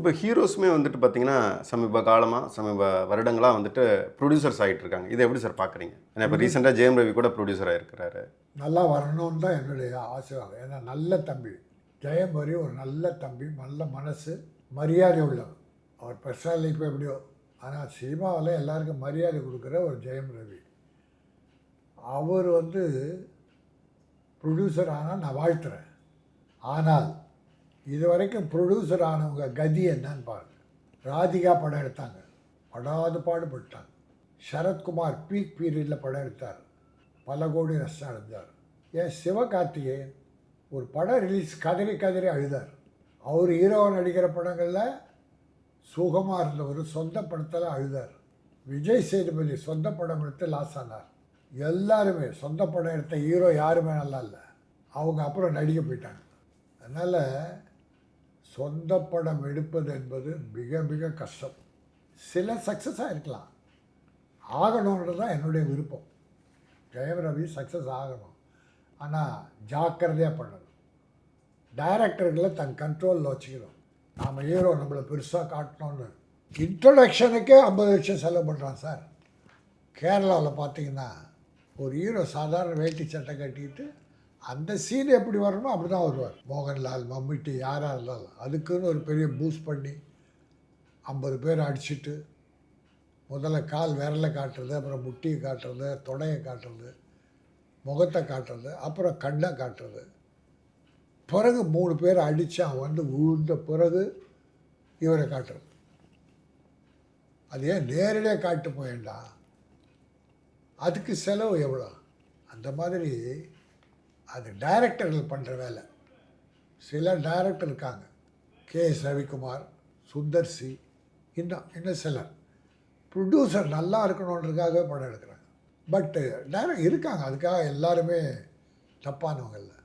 இப்போ ஹீரோஸுமே வந்துட்டு பார்த்தீங்கன்னா, சமீப வருடங்களா வந்துட்டு ப்ரொடியூசர்ஸ் ஆயிட்டு இருக்காங்க. இத எப்படி சார் பார்க்குறீங்க? ஏன்னா இப்ப ரீசென்ட்டா ஜெயம் ரவி கூட ப்ரொடியூசர் ஆயிருக்கிறாரு. நல்லா வரணும்னு தான் என்னுடைய ஆசீர்வாதம். ஏன்னா நல்ல தம்பி. ஜெயம் ரவி ஒரு நல்ல தம்பி, நல்ல மனசு, மரியாதை உள்ளவர். அவர் பர்சனல் லைஃப் எப்படியோ, ஆனால் சினிமாவில் எல்லாருக்கும் மரியாதை கொடுக்குற ஒரு ஜெயம் ரவி. அவர் ப்ரொடியூசர் ஆனால் நான் வாழ்த்துறேன். ஆனால் இது வரைக்கும் ப்ரொடியூசர் ஆனவங்க கதி என்னன்னு பாருங்க. ராதிகா படம் எடுத்தாங்க, படாது பாடுபட்டாங்க. சரத்குமார் பீக் பீரியடில் படம் எடுத்தார், பல கோடி நஷ்டம் அடைஞ்சார். ஏன் சிவகார்த்திகேயன் ஒரு படம் ரிலீஸ் கதறி கதறி அழுதார். அவர் ஹீரோவை நடிக்கிற படங்களில் சுகமாக இருந்தவர் சொந்த படத்தில் அழுதார். விஜய் சேதுபதி சொந்த படம் எடுத்து லாஸ் ஆனார். எல்லாருமே சொந்த படம் எடுத்த ஹீரோ யாருமே நல்லா இல்லை, அவங்க அப்புறம் நடிக்க போயிட்டாங்க. அதனால் சொந்த படம் எடுப்பது என்பது மிக மிக கஷ்டம். சில சக்ஸஸாக இருக்கலாம், ஆகணுன்றது தான் என்னுடைய விருப்பம். ஜெயம் ரவி சக்ஸஸ் ஆகணும், ஆனால் ஜாக்கிரதையாக பண்ணணும். டைரக்டர்களை தன் கண்ட்ரோலில் வச்சுக்கணும். நாம் ஹீரோ நம்மளை பெருசாக காட்டணும்னு இன்ட்ரொடக்ஷனுக்கே 50 லட்சம் செலவு பண்ணுறான் சார். கேரளாவில் பார்த்தீங்கன்னா ஒரு ஹீரோ சாதாரண வேட்டி சட்டை கட்டிக்கிட்டு அந்த சீன் எப்படி வரணுமோ அப்படி தான் வருவார். மோகன்லால், மம்முட்டி, யாராக இருந்தாலும் அதுக்குன்னு ஒரு பெரிய பூஸ்ட் பண்ணி 50 பேர் அடிச்சுட்டு முதல்ல கால் விரலை காட்டுறது, அப்புறம் முட்டியை காட்டுறது, தொடையை காட்டுறது, முகத்தை காட்டுறது, அப்புறம் கண்ணை காட்டுறது. பிறகு 3 பேர் அடித்து அவன் விழுந்த பிறகு இவரை காட்டுறது. அது ஏன் நேரடியாக காட்டு போயேண்டா, அதுக்கு செலவு எவ்வளோ? அந்த மாதிரி அது டைரக்டர்கள் பண்ணுற வேலை. சில டைரக்டர் இருக்காங்க, KS ரவிக்குமார், சுந்தர் சி, இன்னும் சிலர் ப்ரொடியூசர் நல்லா இருக்கணுன்றதுக்காகவே படம் எடுக்கிறாங்க. பட்டு டைரக்ட் இருக்காங்க, அதுக்காக எல்லாருமே தப்பானவங்க இல்லை.